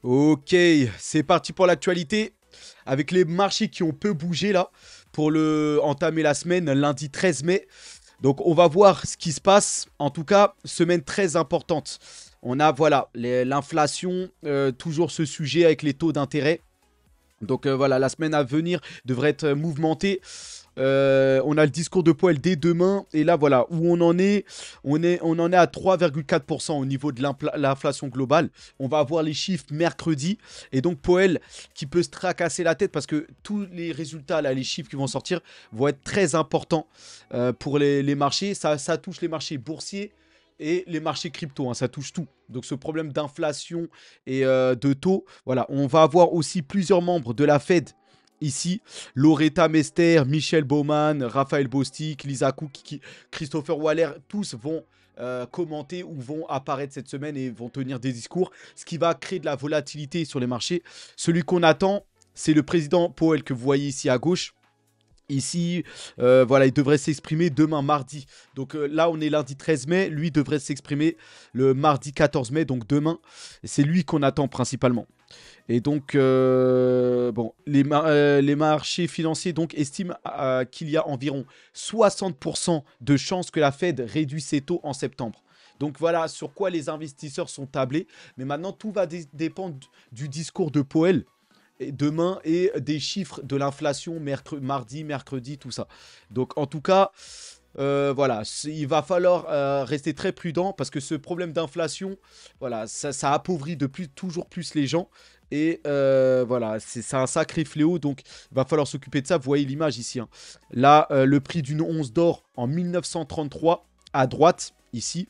Ok, c'est parti pour l'actualité. Avec les marchés qui ont peu bougé là, pour entamer la semaine, lundi 13 mai. Donc on va voir ce qui se passe. En tout cas, semaine très importante. On a, voilà, l'inflation, toujours ce sujet avec les taux d'intérêt. Donc voilà, la semaine à venir devrait être mouvementée. On a le discours de Powell dès demain. Et là, voilà, où on en est. On en est à 3,4% au niveau de l'inflation globale. On va avoir les chiffres mercredi. Et donc Powell qui peut se tracasser la tête parce que tous les résultats, là, les chiffres qui vont sortir vont être très importants pour les marchés. Ça touche les marchés boursiers et les marchés crypto, hein, ça touche tout. Donc ce problème d'inflation et de taux, voilà, on va avoir aussi plusieurs membres de la Fed ici, Loretta Mester, Michel Baumann, Raphaël Bostic, Lisa Cook, Christopher Waller, tous vont commenter ou vont apparaître cette semaine et vont tenir des discours, ce qui va créer de la volatilité sur les marchés. Celui qu'on attend, c'est le président Powell que vous voyez ici à gauche. Ici, voilà, il devrait s'exprimer demain mardi. Donc là, on est lundi 13 mai. Lui devrait s'exprimer le mardi 14 mai, donc demain. C'est lui qu'on attend principalement. Et donc, bon, les marchés financiers donc, estiment qu'il y a environ 60% de chances que la Fed réduise ses taux en septembre. Donc voilà sur quoi les investisseurs sont tablés. Mais maintenant, tout va dépendre du discours de Powell et demain et des chiffres de l'inflation mardi, mercredi, tout ça. Donc en tout cas, voilà, il va falloir rester très prudent parce que ce problème d'inflation, voilà, ça appauvrit toujours plus les gens. Et voilà, c'est un sacré fléau, donc il va falloir s'occuper de ça. Vous voyez l'image ici, hein. Là, le prix d'une once d'or en 1933, à droite, ici.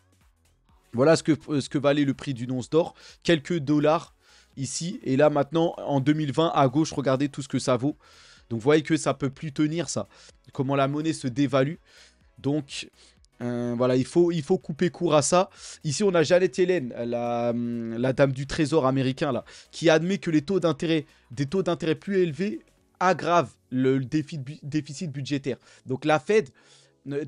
Voilà ce que valait le prix d'une once d'or. Quelques dollars ici. Et là, maintenant, en 2020, à gauche, regardez tout ce que ça vaut. Donc, vous voyez que ça peut plus tenir, ça. Comment la monnaie se dévalue. Donc, voilà, il faut couper court à ça. Ici, on a Janet Yellen, la dame du trésor américain, là, qui admet que des taux d'intérêt plus élevés aggravent le déficit budgétaire. Donc, la Fed,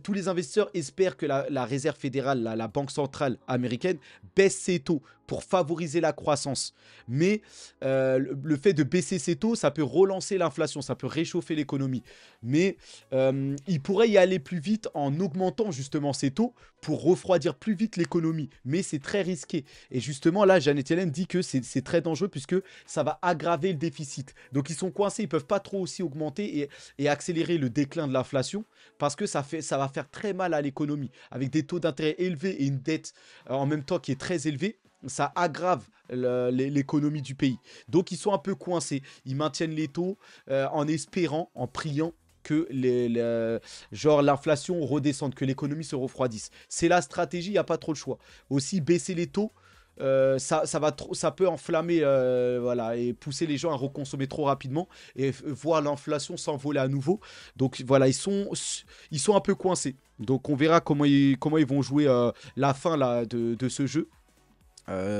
tous les investisseurs espèrent que la Réserve fédérale, la Banque centrale américaine, baisse ses taux pour favoriser la croissance. Mais le fait de baisser ses taux, ça peut relancer l'inflation, ça peut réchauffer l'économie. Mais il pourrait y aller plus vite en augmentant justement ses taux pour refroidir plus vite l'économie. Mais c'est très risqué. Et justement, là, Janet Yellen dit que c'est très dangereux puisque ça va aggraver le déficit. Donc ils sont coincés, ils ne peuvent pas trop aussi augmenter et accélérer le déclin de l'inflation parce que ça va faire très mal à l'économie. Avec des taux d'intérêt élevés et une dette en même temps qui est très élevée, ça aggrave l'économie du pays. Donc ils sont un peu coincés. Ils maintiennent les taux en espérant, en priant que genre l'inflation redescende, que l'économie se refroidisse. C'est la stratégie, il n'y a pas trop le choix. Aussi, baisser les taux, ça peut enflammer voilà, et pousser les gens à reconsommer trop rapidement et voir l'inflation s'envoler à nouveau. Donc voilà, ils sont un peu coincés. Donc on verra comment ils vont jouer la fin là, de ce jeu.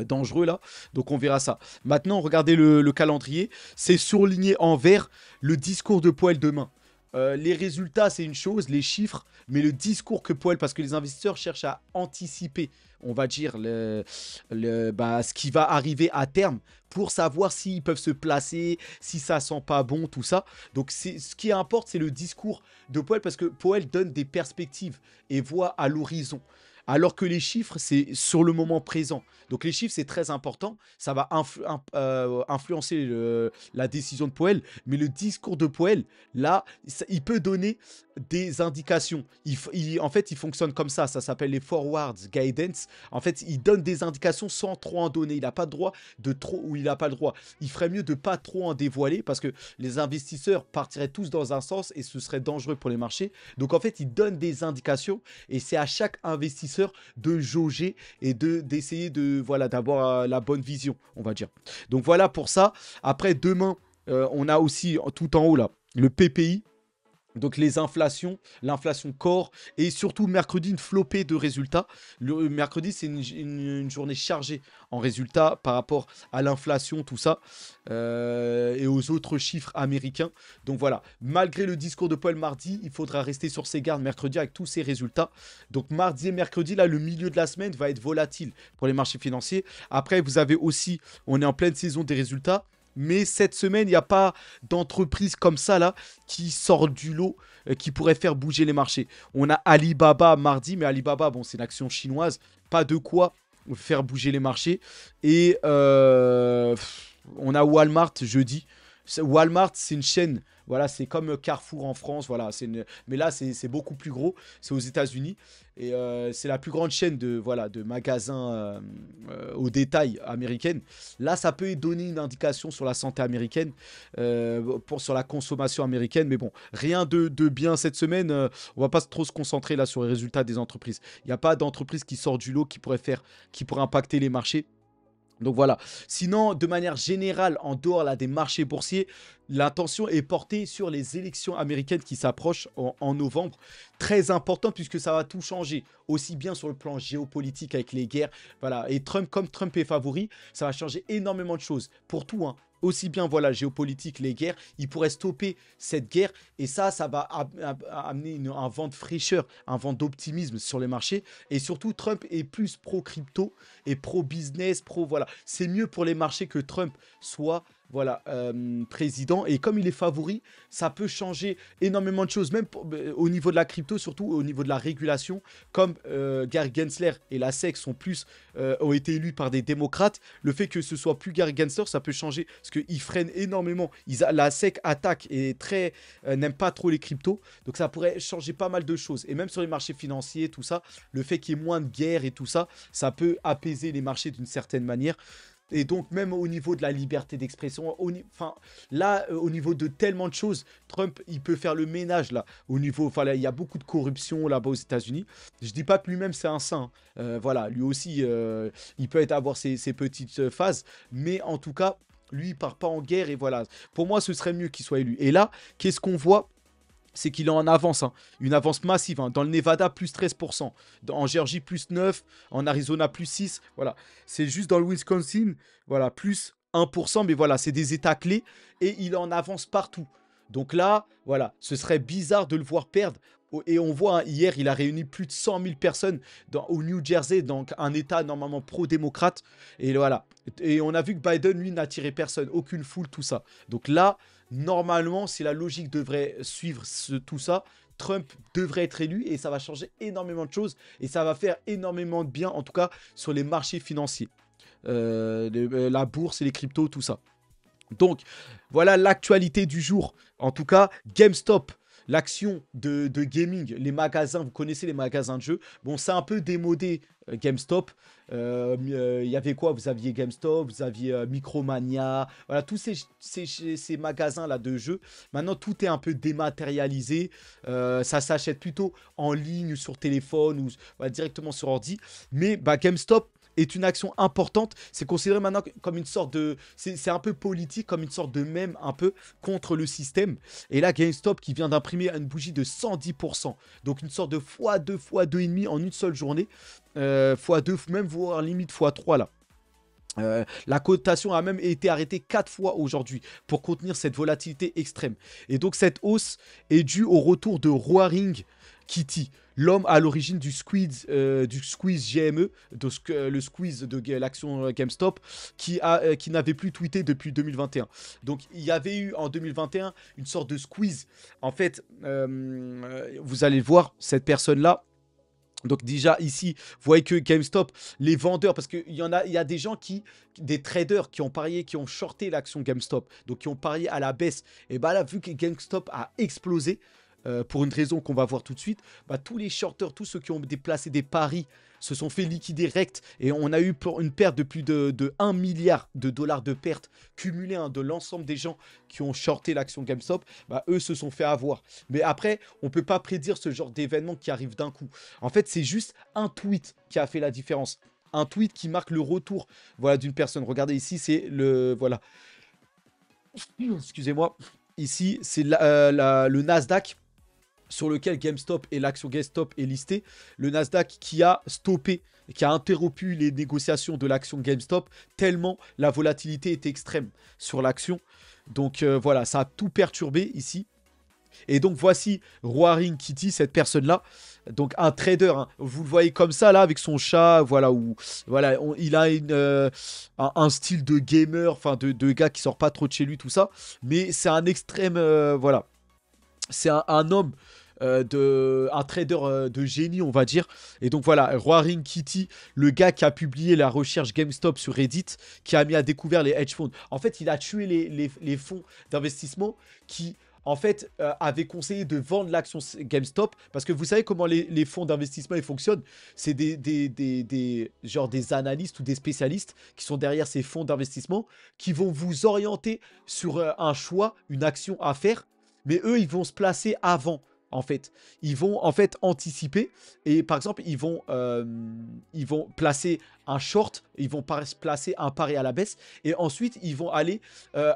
Dangereux là, donc on verra ça. Maintenant, regardez le calendrier, c'est surligné en vert le discours de Powell demain. Les résultats, c'est une chose, les chiffres, mais le discours que Powell, parce que les investisseurs cherchent à anticiper, on va dire, ce qui va arriver à terme pour savoir s'ils peuvent se placer, si ça sent pas bon, tout ça. Donc, ce qui importe, c'est le discours de Powell, parce que Powell donne des perspectives et voit à l'horizon. Alors que les chiffres, c'est sur le moment présent. Donc les chiffres, c'est très important. Ça va influencer la décision de Powell. Mais le discours de Powell, là, il peut donner des indications. En fait, il fonctionne comme ça. Ça s'appelle les forwards guidance. En fait, il donne des indications sans trop en donner. Il n'a pas le droit de trop ou il n'a pas le droit. Il ferait mieux de pas trop en dévoiler parce que les investisseurs partiraient tous dans un sens et ce serait dangereux pour les marchés. Donc en fait, il donne des indications et c'est à chaque investisseur de jauger et d'essayer voilà, d'avoir la bonne vision, on va dire. Donc voilà pour ça. Après, demain, on a aussi tout en haut là le PPI. Donc les inflations, l'inflation core et surtout mercredi une flopée de résultats. Le mercredi c'est une journée chargée en résultats par rapport à l'inflation, tout ça, et aux autres chiffres américains. Donc voilà, malgré le discours de Paul mardi, il faudra rester sur ses gardes mercredi avec tous ces résultats. Donc mardi et mercredi, là le milieu de la semaine va être volatile pour les marchés financiers. Après vous avez aussi, on est en pleine saison des résultats. Mais cette semaine, il n'y a pas d'entreprise comme ça là qui sort du lot, qui pourrait faire bouger les marchés. On a Alibaba mardi, mais Alibaba, bon, c'est une action chinoise, pas de quoi faire bouger les marchés. Et on a Walmart jeudi. Walmart, c'est une chaîne, voilà, c'est comme Carrefour en France, voilà, mais là, c'est beaucoup plus gros, c'est aux États-Unis. Et c'est la plus grande chaîne de, voilà, de magasins au détail américaine. Là, ça peut donner une indication sur la santé américaine, sur la consommation américaine. Mais bon, rien de bien cette semaine. On va pas trop se concentrer là sur les résultats des entreprises. Il n'y a pas d'entreprise qui sort du lot qui pourrait impacter les marchés. Donc voilà. Sinon, de manière générale, en dehors là, des marchés boursiers, l'attention est portée sur les élections américaines qui s'approchent en novembre. Très important puisque ça va tout changer. Aussi bien sur le plan géopolitique avec les guerres. Voilà. Et Trump, comme Trump est favori, ça va changer énormément de choses. Pour tout, hein. Aussi bien, voilà, géopolitique, les guerres, il pourrait stopper cette guerre et ça va amener un vent de fraîcheur, un vent d'optimisme sur les marchés. Et surtout, Trump est plus pro-crypto et pro-business, voilà. C'est mieux pour les marchés que Trump soit, voilà, président. Et comme il est favori, ça peut changer énormément de choses, même au niveau de la crypto, surtout au niveau de la régulation. Comme Gary Gensler et la SEC ont été élus par des démocrates, le fait que ce soit plus Gary Gensler, ça peut changer parce qu'ils freinent énormément. La SEC attaque et n'aime pas trop les cryptos, donc ça pourrait changer pas mal de choses. Et même sur les marchés financiers, tout ça, le fait qu'il y ait moins de guerre et tout ça, ça peut apaiser les marchés d'une certaine manière. Et donc, même au niveau de la liberté d'expression, enfin, là, au niveau de tellement de choses, Trump, il peut faire le ménage, là, au niveau, enfin, là, il y a beaucoup de corruption, là-bas, aux États-Unis. Je dis pas que lui-même, c'est un saint, hein. Voilà, lui aussi, il peut avoir ses petites phases, mais en tout cas, lui, il part pas en guerre, et voilà. Pour moi, ce serait mieux qu'il soit élu. Et là, qu'est-ce qu'on voit? C'est qu'il est en avance, hein. Une avance massive, hein. Dans le Nevada, plus 13%. En Géorgie, plus 9%. En Arizona, plus 6%. Voilà. C'est juste dans le Wisconsin, voilà, plus 1%. Mais voilà, c'est des états clés. Et il est en avance partout. Donc là, voilà, ce serait bizarre de le voir perdre. Et on voit, hein, hier, il a réuni plus de 100 000 personnes au New Jersey, donc un état normalement pro-démocrate. Et voilà. Et on a vu que Biden, lui, n'attirait personne, aucune foule, tout ça. Donc là, normalement, si la logique devrait suivre tout ça, Trump devrait être élu et ça va changer énormément de choses. Et ça va faire énormément de bien, en tout cas, sur les marchés financiers. La bourse et les cryptos, tout ça. Donc, voilà l'actualité du jour. En tout cas, GameStop, l'action de gaming, les magasins, vous connaissez les magasins de jeux. Bon, c'est un peu démodé, GameStop. Il y avait quoi? Vous aviez GameStop, vous aviez Micromania, voilà, tous ces magasins-là de jeux. Maintenant, tout est un peu dématérialisé. Ça s'achète plutôt en ligne, sur téléphone ou voilà, directement sur ordi. Mais bah, GameStop est une action importante. C'est considéré maintenant comme une sorte de... C'est un peu politique, comme une sorte de mème un peu contre le système. Et là, GameStop qui vient d'imprimer une bougie de 110%. Donc une sorte de x2, x2,5 en une seule journée. x2, même voire limite x3 là. La cotation a même été arrêtée 4 fois aujourd'hui pour contenir cette volatilité extrême. Et donc cette hausse est due au retour de Roaring Kitty, l'homme à l'origine du squeeze GME, le squeeze de l'action GameStop, qui n'avait plus tweeté depuis 2021. Donc il y avait eu en 2021 une sorte de squeeze. En fait, vous allez le voir, cette personne-là, donc déjà ici, vous voyez que GameStop, les vendeurs, parce qu'il y a des gens des traders qui ont parié, qui ont shorté l'action GameStop, donc qui ont parié à la baisse. Et bah là, vu que GameStop a explosé, pour une raison qu'on va voir tout de suite, bah, tous les shorters, tous ceux qui ont déplacé des paris se sont fait liquider direct et on a eu une perte de plus de 1 milliard de dollars de pertes cumulées, hein, de l'ensemble des gens qui ont shorté l'action GameStop. Bah, eux se sont fait avoir. Mais après, on ne peut pas prédire ce genre d'événement qui arrive d'un coup. En fait, c'est juste un tweet qui a fait la différence. Un tweet qui marque le retour, voilà, d'une personne. Regardez ici, c'est le... Voilà. Excusez-moi. Ici, c'est le Nasdaq. sur lequel GameStop et l'action GameStop est listée, le Nasdaq qui a stoppé, qui a interrompu les négociations de l'action GameStop tellement la volatilité est extrême sur l'action. Donc voilà, ça a tout perturbé ici. Et donc voici Roaring Kitty, cette personne-là. Donc un trader, hein. Vous le voyez comme ça là avec son chat, voilà, voilà, il a un style de gamer, enfin de gars qui sort pas trop de chez lui, tout ça. Mais c'est un extrême, voilà. C'est un homme, un trader de génie, on va dire. Et donc voilà, Roaring Kitty, le gars qui a publié la recherche GameStop sur Reddit, qui a mis à découvert les hedge funds. En fait, il a tué les fonds d'investissement qui, en fait, avaient conseillé de vendre l'action GameStop. Parce que vous savez comment les fonds d'investissement ils fonctionnent. C'est genre des analystes ou des spécialistes qui sont derrière ces fonds d'investissement qui vont vous orienter sur un choix, une action à faire. Mais eux, ils vont se placer avant, en fait. Ils vont, en fait, anticiper. Et par exemple, ils vont placer un short. Ils vont placer un pari à la baisse. Et ensuite, ils vont aller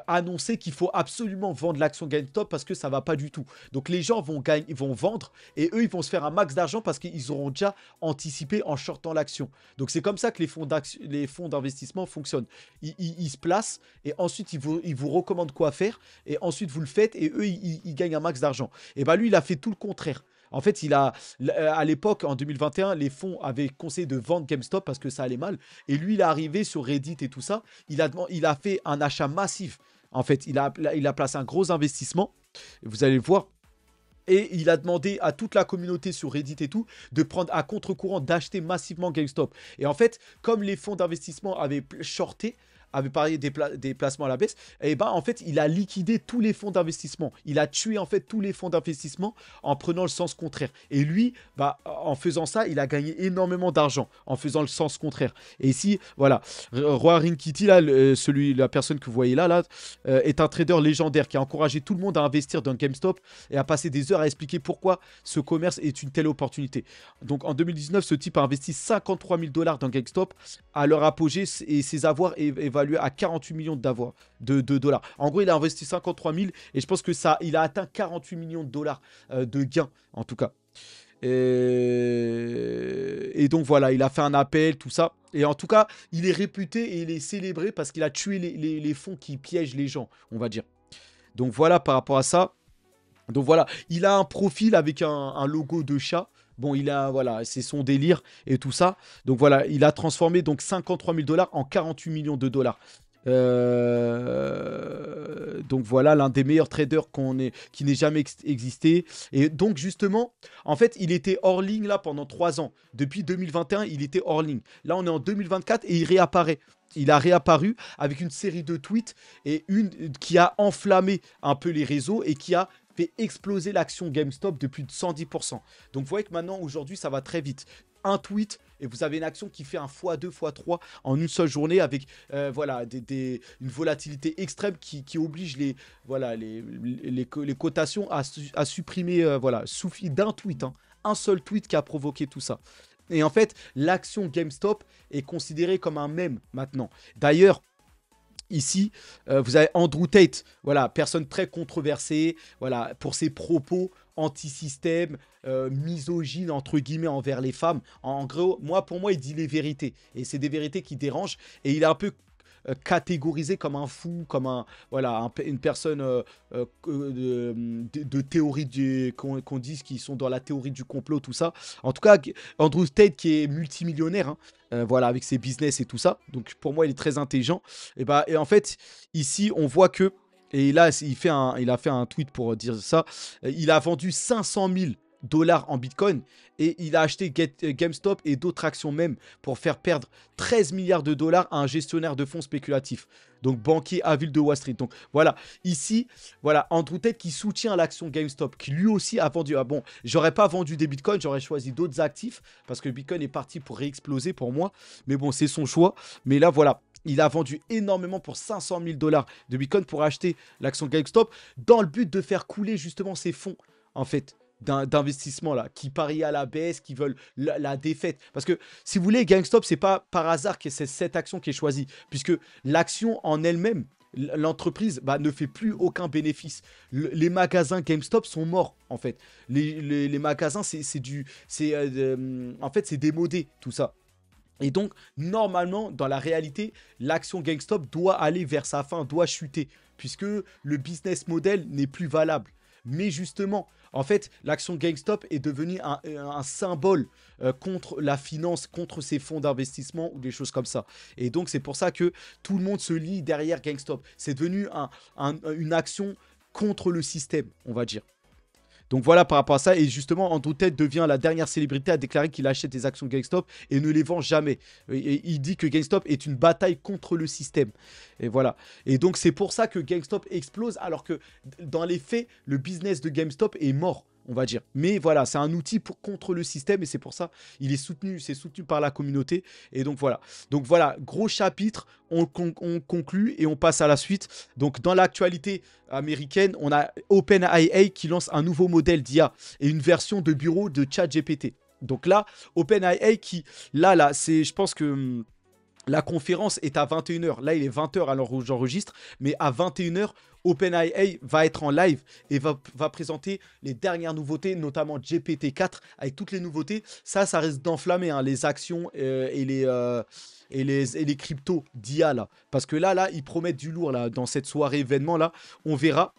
annoncer qu'il faut absolument vendre l'action GameStop parce que ça va pas du tout. Donc, les gens vont gagner, ils vont vendre. Et eux, ils vont se faire un max d'argent parce qu'ils auront déjà anticipé en shortant l'action. Donc, c'est comme ça que les fonds d'investissement fonctionnent. Ils se placent et ensuite, ils vous recommandent quoi faire. Et ensuite, vous le faites et eux, ils gagnent un max d'argent. Et bah, lui, il a fait tout le contraire. En fait, à l'époque, en 2021, les fonds avaient conseillé de vendre GameStop parce que ça allait mal. Et lui, il est arrivé sur Reddit et tout ça. Il a fait un achat massif. En fait, il a placé un gros investissement. Vous allez le voir. Et il a demandé à toute la communauté sur Reddit et tout de prendre à contre-courant, d'acheter massivement GameStop. Et en fait, comme les fonds d'investissement avaient shorté, avait parié des placements à la baisse, et ben en fait, il a liquidé tous les fonds d'investissement. Il a tué en fait tous les fonds d'investissement en prenant le sens contraire. Et lui, bah, en faisant ça, il a gagné énormément d'argent en faisant le sens contraire. Et ici, voilà, Roaring Kitty, là, la personne que vous voyez là, est un trader légendaire qui a encouragé tout le monde à investir dans GameStop et à passer des heures à expliquer pourquoi ce commerce est une telle opportunité. Donc en 2019, ce type a investi 53 000 $ dans GameStop à leur apogée et ses avoirs évalués à 48 millions de dollars. En gros, il a investi 53 000 et je pense que il a atteint 48 millions de dollars de gains, en tout cas. Et donc voilà, il a fait un appel, tout ça. Et en tout cas, il est réputé et il est célébré parce qu'il a tué les fonds qui piègent les gens, on va dire. Donc voilà par rapport à ça. Donc voilà, il a un profil avec un logo de chat. Bon, voilà, c'est son délire et tout ça. Donc voilà, il a transformé donc 53 000 $ en 48 millions de dollars. Donc voilà, l'un des meilleurs traders qui n'ait jamais existé. Et donc justement, en fait, il était hors ligne là pendant 3 ans. Depuis 2021, il était hors ligne. Là, on est en 2024 et il réapparaît. Il a réapparu avec une série de tweets et une qui a enflammé un peu les réseaux et qui a fait exploser l'action GameStop de plus de 110%. Donc vous voyez que maintenant, aujourd'hui, ça va très vite. Un tweet et vous avez une action qui fait un x2, x3 en une seule journée avec voilà, une volatilité extrême qui oblige les cotations à supprimer, voilà, suffit d'un tweet, hein, un seul tweet qui a provoqué tout ça. Et en fait, l'action GameStop est considérée comme un mème maintenant. D'ailleurs, ici, vous avez Andrew Tate, voilà, personne très controversée, voilà, pour ses propos anti-système, misogyne entre guillemets envers les femmes. En gros, pour moi, il dit les vérités et c'est des vérités qui dérangent et il est un peu catégorisé comme un fou, comme une personne de théorie qu'on dise qui sont dans la théorie du complot, tout ça. En tout cas, Andrew Tate qui est multimillionnaire, hein, voilà, avec ses business et tout ça. Donc pour moi, il est très intelligent. Et en fait, ici, on voit que, et là, il a fait un tweet pour dire ça. Il a vendu 500 000 $ en Bitcoin et il a acheté GameStop et d'autres actions même pour faire perdre 13 milliards de dollars à un gestionnaire de fonds spéculatifs. Donc banquier à ville de Wall Street. Donc voilà, ici, voilà, Andrew Tate qui soutient l'action GameStop, qui lui aussi a vendu. Ah bon, j'aurais pas vendu des Bitcoins, j'aurais choisi d'autres actifs parce que le Bitcoin est parti pour réexploser pour moi. Mais bon, c'est son choix. Mais là, voilà. Il a vendu énormément pour 500 000 $ de Bitcoin pour acheter l'action GameStop dans le but de faire couler justement ces fonds, en fait, d'investissement là, qui parient à la baisse, qui veulent la défaite. Parce que si vous voulez, GameStop, c'est pas par hasard que c'est cette action qui est choisie, puisque l'action en elle-même, l'entreprise ne fait plus aucun bénéfice. Les magasins GameStop sont morts, en fait. Les magasins, en fait, c'est démodé, tout ça. Et donc, normalement, dans la réalité, l'action GameStop doit aller vers sa fin, doit chuter, puisque le business model n'est plus valable. Mais justement, en fait, l'action GameStop est devenue un symbole contre la finance, contre ces fonds d'investissement ou des choses comme ça. Et donc, c'est pour ça que tout le monde se lie derrière GameStop. C'est devenu une action contre le système, on va dire. Donc voilà par rapport à ça. Et justement, Andrew Tate devient la dernière célébrité à déclarer qu'il achète des actions GameStop et ne les vend jamais. Et il dit que GameStop est une bataille contre le système. Et voilà. Et donc c'est pour ça que GameStop explose alors que dans les faits, le business de GameStop est mort, on va dire. Mais voilà, c'est un outil contre le système et c'est pour ça il est soutenu, c'est soutenu par la communauté. Et donc voilà. Donc voilà, gros chapitre, on conclut et on passe à la suite. Donc dans l'actualité américaine, on a OpenAI qui lance un nouveau modèle d'IA et une version de bureau de ChatGPT. Donc là, OpenAI qui, là, c'est, je pense que la conférence est à 21h. Là, il est 20h alors où j'enregistre. Mais à 21h, OpenAI va être en live et va présenter les dernières nouveautés, notamment GPT-4 avec toutes les nouveautés. Ça risque d'enflammer hein, les actions et les cryptos d'IA là. Parce que là, ils promettent du lourd là, dans cette soirée événement là. On verra.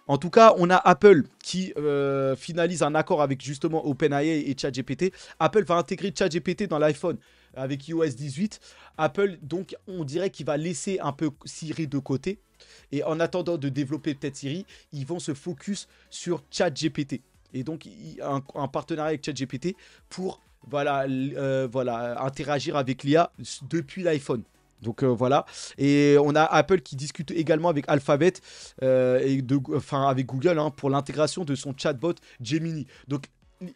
En tout cas, on a Apple qui finalise un accord avec justement OpenAI et ChatGPT. Apple va intégrer ChatGPT dans l'iPhone avec iOS 18. Apple, donc, on dirait qu'il va laisser un peu Siri de côté. Et en attendant de développer peut-être Siri, ils vont se focus sur ChatGPT. Et donc, un partenariat avec ChatGPT pour voilà, interagir avec l'IA depuis l'iPhone. Donc voilà, et on a Apple qui discute également avec Alphabet avec Google hein, pour l'intégration de son chatbot Gemini. Donc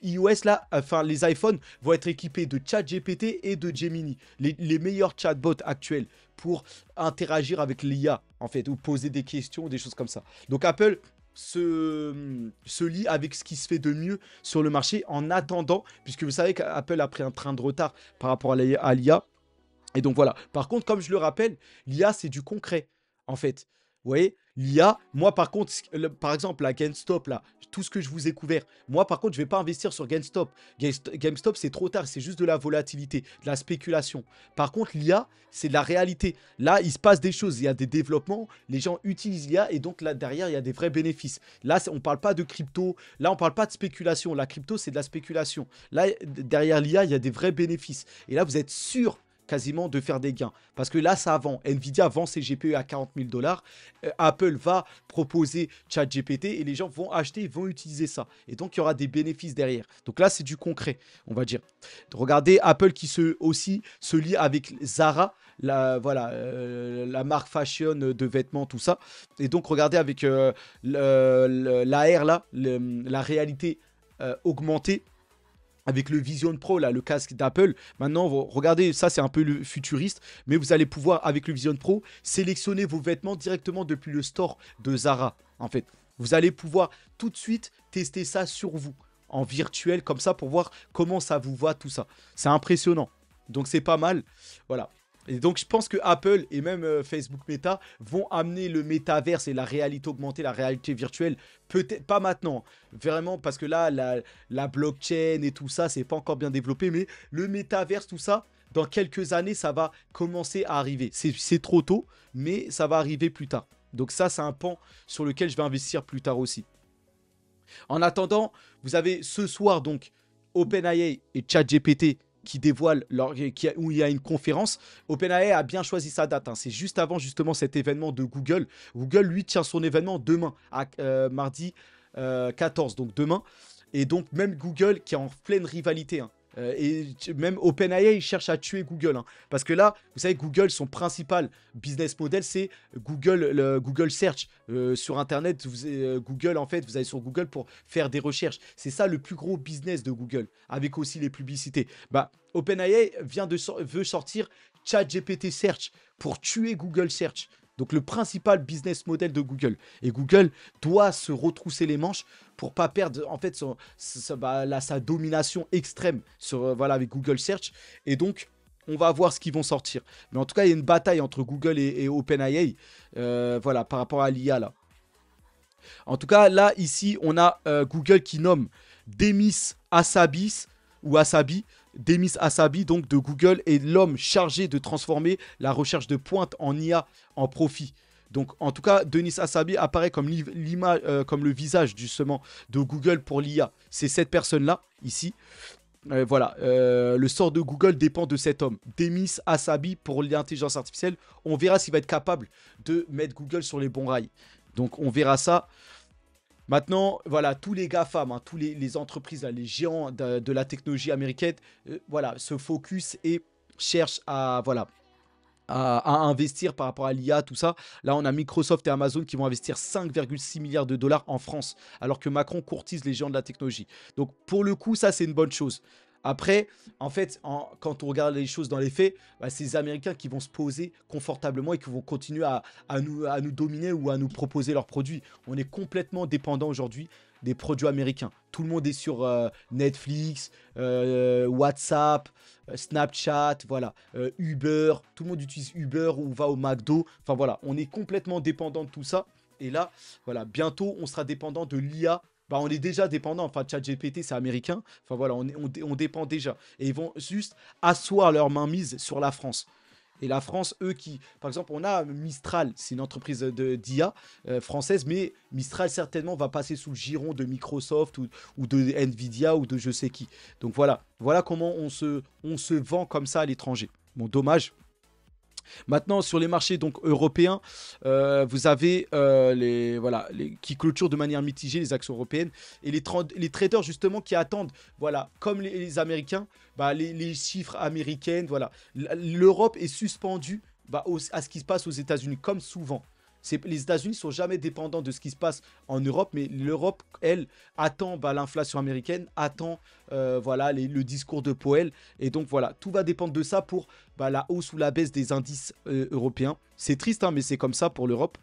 iOS là, les iPhones vont être équipés de ChatGPT et de Gemini, les meilleurs chatbots actuels pour interagir avec l'IA en fait, ou poser des questions, des choses comme ça. Donc Apple se lie avec ce qui se fait de mieux sur le marché en attendant, puisque vous savez qu'Apple a pris un train de retard par rapport à l'IA. Et donc voilà. Par contre, comme je le rappelle, l'IA, c'est du concret, en fait. Vous voyez, l'IA, moi par contre, par exemple, la GameStop, là, tout ce que je vous ai couvert, moi par contre, je ne vais pas investir sur GameStop. GameStop, c'est trop tard, c'est juste de la volatilité, de la spéculation. Par contre, l'IA, c'est de la réalité. Là, il se passe des choses, il y a des développements, les gens utilisent l'IA et donc là, derrière, il y a des vrais bénéfices. Là, on ne parle pas de crypto, là, on ne parle pas de spéculation. La crypto, c'est de la spéculation. Là, derrière l'IA, il y a des vrais bénéfices. Et là, vous êtes sûr quasiment de faire des gains. Parce que là, ça vend. Nvidia vend ses GPU à 40 000 $. Apple va proposer ChatGPT et les gens vont acheter, ils vont utiliser ça. Et donc, il y aura des bénéfices derrière. Donc là, c'est du concret, on va dire. Regardez, Apple qui aussi se lie avec Zara, la marque fashion de vêtements, tout ça. Et donc, regardez avec l'AR, là, la réalité augmentée, avec le Vision Pro, là, le casque d'Apple. Maintenant, regardez, ça c'est un peu le futuriste, mais vous allez pouvoir, avec le Vision Pro, sélectionner vos vêtements directement depuis le store de Zara, en fait. Vous allez pouvoir tout de suite tester ça sur vous, en virtuel, comme ça, pour voir comment ça vous va, tout ça. C'est impressionnant. Donc c'est pas mal. Voilà. Et donc, je pense que Apple et même Facebook Meta vont amener le métaverse et la réalité augmentée, la réalité virtuelle. Peut-être pas maintenant, vraiment, parce que là, la blockchain et tout ça, c'est pas encore bien développé. Mais le métaverse, tout ça, dans quelques années, ça va commencer à arriver. C'est trop tôt, mais ça va arriver plus tard. Donc ça, c'est un pan sur lequel je vais investir plus tard aussi. En attendant, vous avez ce soir, donc, OpenAI et ChatGPT qui dévoile, où il y a une conférence. OpenAI a bien choisi sa date. Hein. C'est juste avant justement cet événement de Google. Google, lui, tient son événement demain, mardi 14, donc demain. Et donc même Google qui est en pleine rivalité. Hein. Et même OpenAI, il cherche à tuer Google. Hein. Parce que là, vous savez, Google, son principal business model, c'est Google Search. Sur Internet, Google, en fait, vous allez sur Google pour faire des recherches. C'est ça le plus gros business de Google, avec aussi les publicités. Bah, OpenAI veut sortir ChatGPT Search pour tuer Google Search. Donc le principal business model de Google. Et Google doit se retrousser les manches pour pas perdre en fait sa domination extrême sur, avec Google Search. Et donc on va voir ce qu'ils vont sortir. Mais en tout cas, il y a une bataille entre Google et OpenAI, voilà, par rapport à l'IA là. En tout cas, là, ici, on a Google qui nomme Demis Hassabis, ou Hassabis, Demis Hassabis, donc de Google, est l'homme chargé de transformer la recherche de pointe en IA en profit. Donc, en tout cas, Denis Hassabis apparaît comme l'image, comme le visage, justement, de Google pour l'IA. C'est cette personne-là, ici. Voilà, le sort de Google dépend de cet homme. Demis Hassabis pour l'intelligence artificielle. On verra s'il va être capable de mettre Google sur les bons rails. Donc, on verra ça. Maintenant, voilà, tous les GAFAM, hein, tous les entreprises, là, les géants de la technologie américaine, voilà, se focus et cherchent à, voilà, à investir par rapport à l'IA, tout ça. Là, on a Microsoft et Amazon qui vont investir 5,6 milliards de dollars en France, alors que Macron courtise les géants de la technologie. Donc, pour le coup, ça, c'est une bonne chose. Après, en fait, quand on regarde les choses dans les faits, bah, c'est les Américains qui vont se poser confortablement et qui vont continuer à nous dominer ou à nous proposer leurs produits. On est complètement dépendant aujourd'hui des produits américains. Tout le monde est sur Netflix, WhatsApp, Snapchat, voilà, Uber. Tout le monde utilise Uber ou va au McDo. Enfin voilà, on est complètement dépendant de tout ça. Et là, voilà, bientôt, on sera dépendant de l'IA. Bah, on est déjà dépendant. Enfin, ChatGPT, c'est américain. Enfin voilà, on dépend déjà. Et ils vont juste asseoir leur mainmise sur la France. Et la France, eux qui... Par exemple, on a Mistral, c'est une entreprise d'IA française, mais Mistral, certainement, va passer sous le giron de Microsoft ou de Nvidia ou de je sais qui. Donc voilà, voilà comment on se vend comme ça à l'étranger. Bon, dommage. Maintenant, sur les marchés donc européens, vous avez voilà, qui clôturent de manière mitigée les actions européennes et les traders justement qui attendent, voilà, comme les Américains, bah, les chiffres américains. Voilà, l'Europe est suspendue bah, à ce qui se passe aux États-Unis, comme souvent. Les États-Unis sont jamais dépendants de ce qui se passe en Europe, mais l'Europe, elle, attend bah, l'inflation américaine, attend voilà, le discours de Powell. Et donc voilà, tout va dépendre de ça pour bah, la hausse ou la baisse des indices européens. C'est triste, hein, mais c'est comme ça pour l'Europe.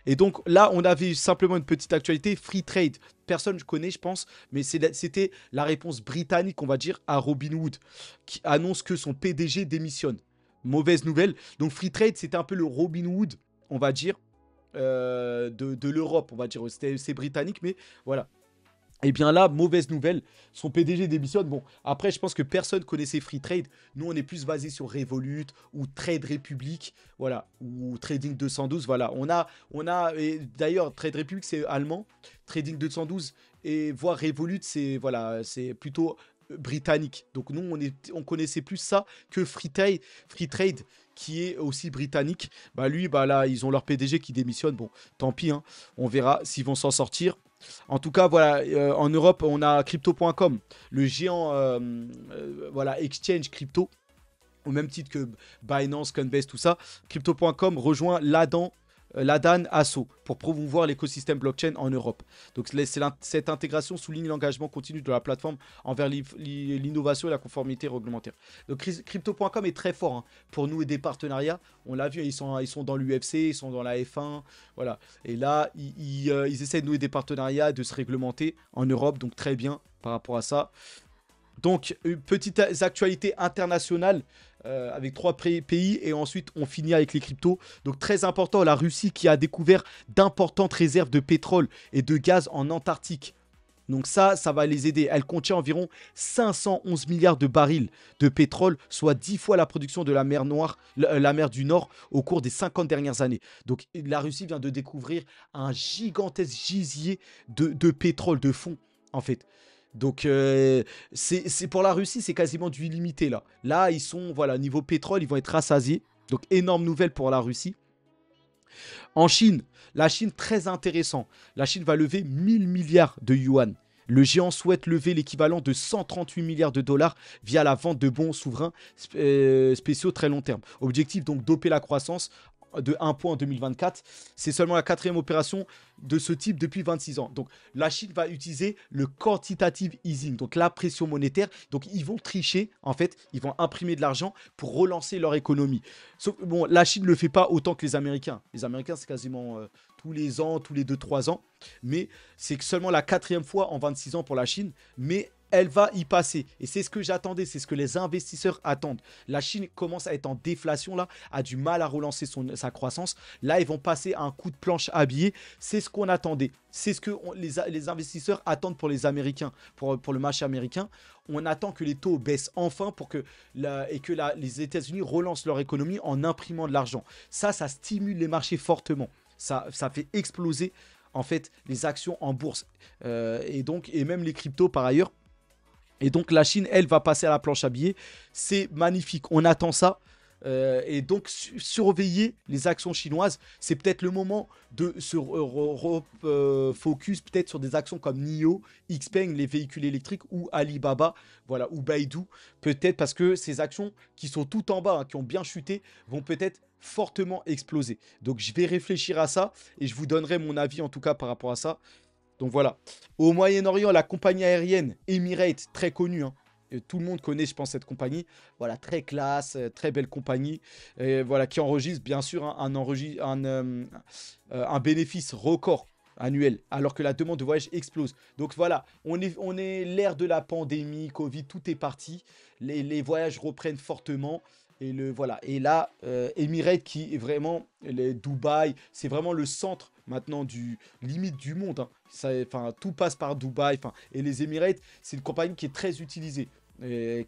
Et donc là, on avait simplement une petite actualité, Free Trade. Personne ne connaît, je pense, mais c'était la réponse britannique, on va dire, à Robinhood, qui annonce que son PDG démissionne. Mauvaise nouvelle. Donc Free Trade, c'était un peu le Robinhood, on va dire, de l'Europe, on va dire. C'est britannique, mais voilà. Et bien là, mauvaise nouvelle, son PDG démissionne. Bon, après, je pense que personne connaissait Free Trade. Nous, on est plus basé sur Revolut ou Trade Republic, voilà, ou Trading 212, voilà. Et d'ailleurs, Trade Republic, c'est allemand. Trading 212 et voire Revolut, c'est voilà, c'est plutôt britannique. Donc nous, on connaissait plus ça que Free Trade, qui est aussi britannique. Bah lui, bah là, ils ont leur PDG qui démissionne. Bon, tant pis, hein. On verra s'ils vont s'en sortir. En tout cas, voilà, en Europe, on a Crypto.com, le géant voilà, exchange crypto, au même titre que Binance, Coinbase, tout ça. Crypto.com rejoint Ladan Asso pour promouvoir l'écosystème blockchain en Europe. Donc cette intégration souligne l'engagement continu de la plateforme envers l'innovation et la conformité réglementaire. Donc Crypto.com est très fort hein, pour nouer des partenariats. On l'a vu, ils sont dans l'UFC, ils sont dans la F1. Voilà. Et là, ils essaient de nouer des partenariats, de se réglementer en Europe. Donc très bien par rapport à ça. Donc, une petite actualité internationale avec 3 pays et ensuite on finit avec les cryptos. Donc, très important, la Russie qui a découvert d'importantes réserves de pétrole et de gaz en Antarctique. Donc ça va les aider. Elle contient environ 511 milliards de barils de pétrole, soit 10 fois la production de la mer Noire, la mer du Nord au cours des 50 dernières années. Donc la Russie vient de découvrir un gigantesque gisier de pétrole, de fond, en fait. Donc, c'est pour la Russie, c'est quasiment du illimité, là. Là, ils sont, voilà, niveau pétrole, ils vont être rassasiés. Donc, énorme nouvelle pour la Russie. En Chine, la Chine, très intéressant. La Chine va lever 1000 milliards de yuan. Le géant souhaite lever l'équivalent de 138 milliards de dollars via la vente de bons souverains spéciaux très long terme. Objectif donc doper la croissance de 1 point en 2024. C'est seulement la 4e opération de ce type depuis 26 ans. Donc la Chine va utiliser le quantitative easing, donc la pression monétaire. Donc ils vont tricher, en fait, ils vont imprimer de l'argent pour relancer leur économie. Sauf que bon, la Chine ne le fait pas autant que les Américains. Les Américains, c'est quasiment tous les ans, tous les 2-3 ans. Mais c'est seulement la 4e fois en 26 ans pour la Chine. Mais elle va y passer. Et c'est ce que j'attendais, c'est ce que les investisseurs attendent. La Chine commence à être en déflation là, a du mal à relancer sa croissance. Là, ils vont passer à un coup de planche à billets. C'est ce qu'on attendait. C'est ce que les investisseurs attendent pour les Américains, pour le marché américain. On attend que les taux baissent enfin pour que les États-Unis relancent leur économie en imprimant de l'argent. Ça stimule les marchés fortement. Ça fait exploser en fait les actions en bourse et même les cryptos par ailleurs. Et donc la Chine, elle, va passer à la planche à billets. C'est magnifique, on attend ça. Et donc surveiller les actions chinoises, c'est peut-être le moment de se focus peut-être sur des actions comme NIO, Xpeng, les véhicules électriques, ou Alibaba, voilà, ou Baidu, peut-être parce que ces actions qui sont tout en bas, hein, qui ont bien chuté, vont peut-être fortement exploser. Donc je vais réfléchir à ça et je vous donnerai mon avis en tout cas par rapport à ça. Donc voilà. Au Moyen-Orient, la compagnie aérienne Emirates, très connue, hein. Tout le monde connaît, je pense, cette compagnie. Voilà, très classe, très belle compagnie. Et voilà, qui enregistre, bien sûr, un bénéfice record annuel, alors que la demande de voyage explose. Donc voilà, on est l'ère de la pandémie, Covid, tout est parti. Les voyages reprennent fortement. Voilà. Et là, Emirates qui est vraiment, Dubaï, c'est vraiment le centre maintenant limite du monde, hein. Tout passe par Dubaï. Et les Emirates, c'est une compagnie qui est très utilisée,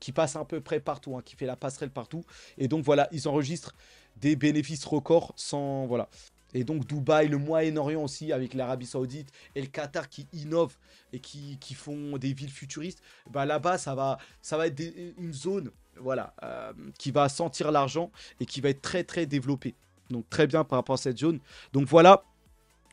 qui passe à peu près partout, hein, qui fait la passerelle partout. Et donc voilà, ils enregistrent des bénéfices records sans... Voilà. Et donc Dubaï, le Moyen-Orient aussi, avec l'Arabie Saoudite et le Qatar qui innovent et qui font des villes futuristes, bah là-bas, ça va être une zone, voilà, qui va sentir l'argent et qui va être très très développée. Donc très bien par rapport à cette zone. Donc voilà,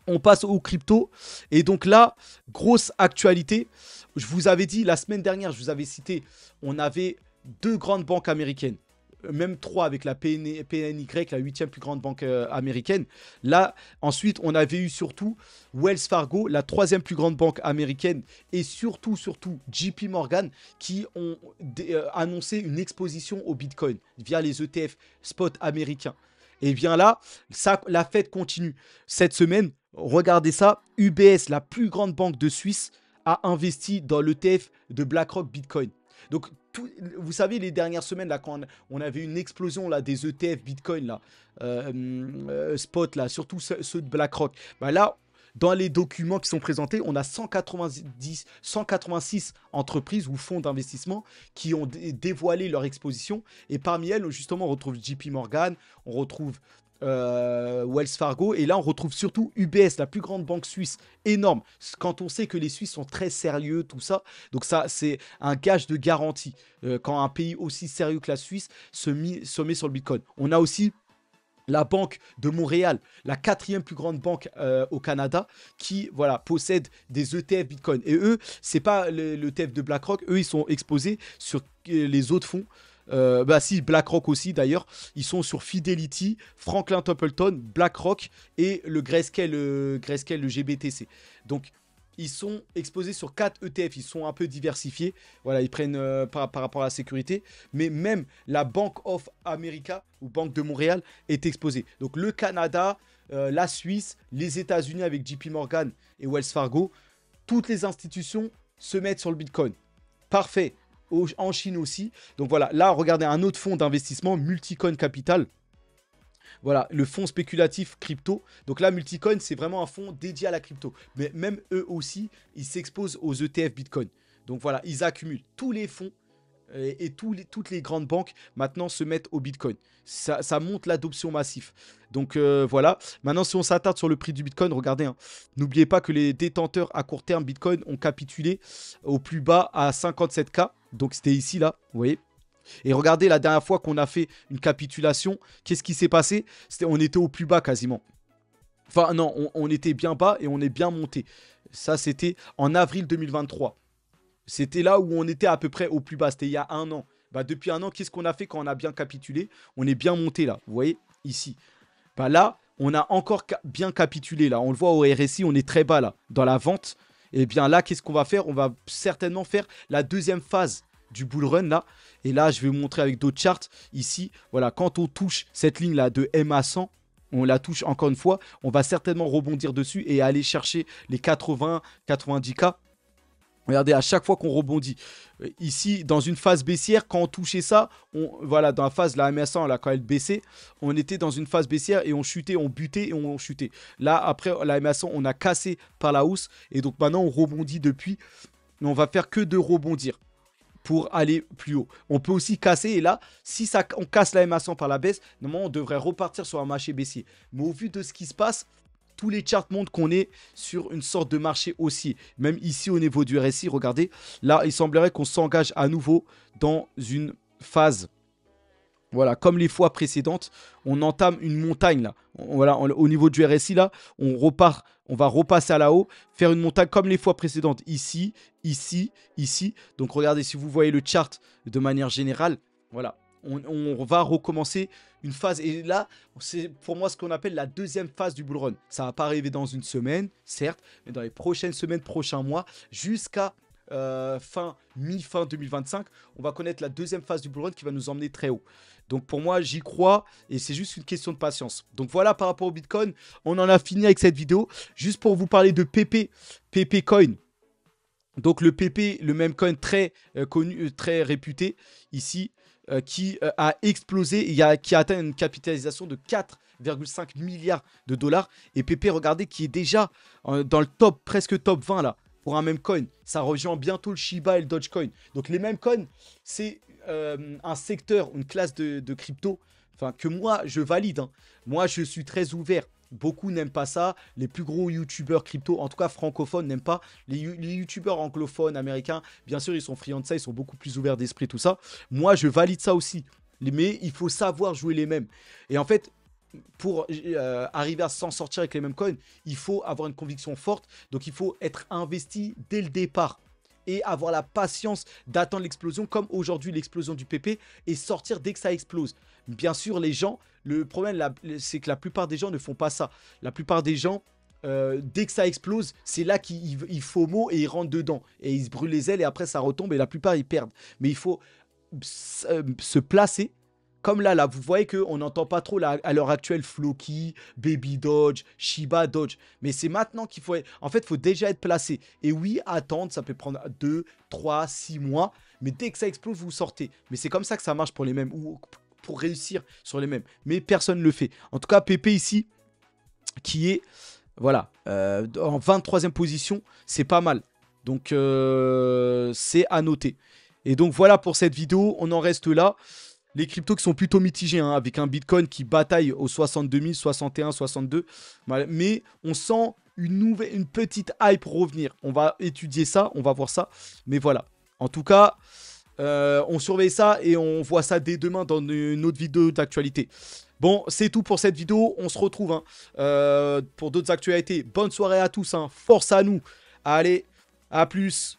on passe aux crypto. Et donc là, grosse actualité. Je vous avais dit la semaine dernière, je vous avais cité, on avait 2 grandes banques américaines. Même 3 avec la PNY, la 8e plus grande banque américaine. Là, ensuite, on avait eu surtout Wells Fargo, la 3e plus grande banque américaine. Et surtout, JP Morgan, qui ont annoncé une exposition au Bitcoin via les ETF spot américains. Et bien là, la fête continue. Cette semaine, regardez ça, UBS, la plus grande banque de Suisse, a investi dans l'ETF de BlackRock Bitcoin. Donc, vous savez, les dernières semaines, là, quand on avait une explosion là, des ETF Bitcoin, là, spot, là, surtout ceux de BlackRock, bah là, dans les documents qui sont présentés, on a 186 entreprises ou fonds d'investissement qui ont dévoilé leur exposition. Et parmi elles, justement, on retrouve JP Morgan, on retrouve Wells Fargo. Et là, on retrouve surtout UBS, la plus grande banque suisse. Énorme. Quand on sait que les Suisses sont très sérieux, tout ça. Donc ça, c'est un gage de garantie. Quand un pays aussi sérieux que la Suisse se met sur le Bitcoin. On a aussi la Banque de Montréal, la 4e plus grande banque au Canada, qui voilà, possède des ETF Bitcoin. Et eux, c'est pas l'ETF de BlackRock, eux, ils sont exposés sur les autres fonds. Si, BlackRock aussi d'ailleurs, ils sont sur Fidelity, Franklin Templeton, BlackRock et le Grayscale, le GBTC. Donc, ils sont exposés sur 4 ETF, ils sont un peu diversifiés. Voilà, ils prennent par rapport à la sécurité. Mais même la Bank of America ou Banque de Montréal est exposée. Donc le Canada, la Suisse, les États-Unis avec JP Morgan et Wells Fargo, toutes les institutions se mettent sur le Bitcoin. Parfait. En Chine aussi. Donc voilà, là, regardez un autre fonds d'investissement, Multicoin Capital. Voilà, le fonds spéculatif crypto. Donc là, Multicoin, c'est vraiment un fonds dédié à la crypto. Mais même eux aussi, ils s'exposent aux ETF Bitcoin. Donc voilà, ils accumulent tous les fonds et toutes les grandes banques maintenant se mettent au Bitcoin. Ça montre l'adoption massive. Donc voilà. Maintenant, si on s'attarde sur le prix du Bitcoin, regardez, hein, n'oubliez pas que les détenteurs à court terme Bitcoin ont capitulé au plus bas à 57K. Donc c'était ici, là, vous voyez. Et regardez, la dernière fois qu'on a fait une capitulation, qu'est-ce qui s'est passé? On était au plus bas quasiment. Enfin non, on était bien bas et on est bien monté. Ça, c'était en avril 2023. C'était là où on était à peu près au plus bas. C'était il y a un an. Bah, depuis un an, qu'est-ce qu'on a fait quand on a bien capitulé? On est bien monté là. Vous voyez, ici. Bah là, on a encore bien capitulé là. On le voit au RSI, on est très bas là. Dans la vente. Et bien là, qu'est-ce qu'on va faire? On va certainement faire la deuxième phase du bull run là. Et là, je vais vous montrer avec d'autres charts ici. Voilà, quand on touche cette ligne là de MA 100, on la touche encore une fois, on va certainement rebondir dessus et aller chercher les 80, 90K. Regardez, à chaque fois qu'on rebondit, ici, dans une phase baissière, quand on touchait ça, voilà, dans la phase, la MA100, là, quand elle baissait, on était dans une phase baissière et on chutait, on butait et on chutait. Là, après, la MA100, on a cassé par la hausse et donc maintenant, on rebondit depuis. Mais on va faire que de rebondir pour aller plus haut. On peut aussi casser et là, si ça, on casse la MA100 par la baisse, normalement, on devrait repartir sur un marché baissier. Mais au vu de ce qui se passe, tous les charts montrent qu'on est sur une sorte de marché haussier. Même ici au niveau du RSI, regardez, là il semblerait qu'on s'engage à nouveau dans une phase. Voilà, comme les fois précédentes, on entame une montagne là. Voilà, au niveau du RSI là, on repart, on va repasser à la haut, faire une montagne comme les fois précédentes. Ici, ici, ici. Donc regardez, si vous voyez le chart de manière générale, voilà, on va recommencer une phase. Et là, c'est pour moi ce qu'on appelle la deuxième phase du bull run. Ça va pas arriver dans une semaine, certes, mais dans les prochaines semaines, prochains mois, jusqu'à mi-fin 2025, on va connaître la deuxième phase du bull run qui va nous emmener très haut. Donc pour moi, j'y crois et c'est juste une question de patience. Donc voilà par rapport au Bitcoin, on en a fini avec cette vidéo. Juste pour vous parler de PP Coin. Donc le PP, le même coin très connu, très réputé ici, qui a explosé, qui a atteint une capitalisation de 4,5 milliards de dollars. Et PP, regardez, qui est déjà dans le top, presque top 20 là, pour un même coin. Ça rejoint bientôt le Shiba et le Dogecoin. Donc les mêmes coins, c'est un secteur, une classe de crypto, enfin que moi je valide. Hein. Moi je suis très ouvert. Beaucoup n'aiment pas ça. Les plus gros youtubeurs crypto, en tout cas francophones, n'aiment pas. Les youtubeurs anglophones, américains, bien sûr, ils sont friands de ça, ils sont beaucoup plus ouverts d'esprit, tout ça. Moi, je valide ça aussi. Mais il faut savoir jouer les mêmes. Et en fait, pour arriver à s'en sortir avec les mêmes coins, il faut avoir une conviction forte. Donc, il faut être investi dès le départ. Et avoir la patience d'attendre l'explosion, comme aujourd'hui l'explosion du PP, et sortir dès que ça explose. Bien sûr, les gens, le problème, c'est que la plupart des gens ne font pas ça. La plupart des gens, dès que ça explose, c'est là qu'ils FOMO et ils rentrent dedans. Et ils se brûlent les ailes et après ça retombe et la plupart ils perdent. Mais il faut se placer. Comme là, vous voyez qu'on n'entend pas trop là, à l'heure actuelle Floki, Baby Doge, Shiba Doge. Mais c'est maintenant qu'il faut... En fait, il faut déjà être placé. Et oui, attendre, ça peut prendre 2, 3, 6 mois. Mais dès que ça explose, vous sortez. Mais c'est comme ça que ça marche pour les mêmes. Ou pour réussir sur les mêmes. Mais personne ne le fait. En tout cas, PP ici, qui est... Voilà, en 23e position, c'est pas mal. Donc, c'est à noter. Et donc, voilà pour cette vidéo. On en reste là. Les cryptos qui sont plutôt mitigés, hein, avec un Bitcoin qui bataille aux 62 000, 61, 62. Mais on sent une petite hype revenir. On va étudier ça, on va voir ça. Mais voilà. En tout cas, on surveille ça et on voit ça dès demain dans une autre vidéo d'actualité. Bon, c'est tout pour cette vidéo. On se retrouve hein, pour d'autres actualités. Bonne soirée à tous. Hein. Force à nous. Allez, à plus.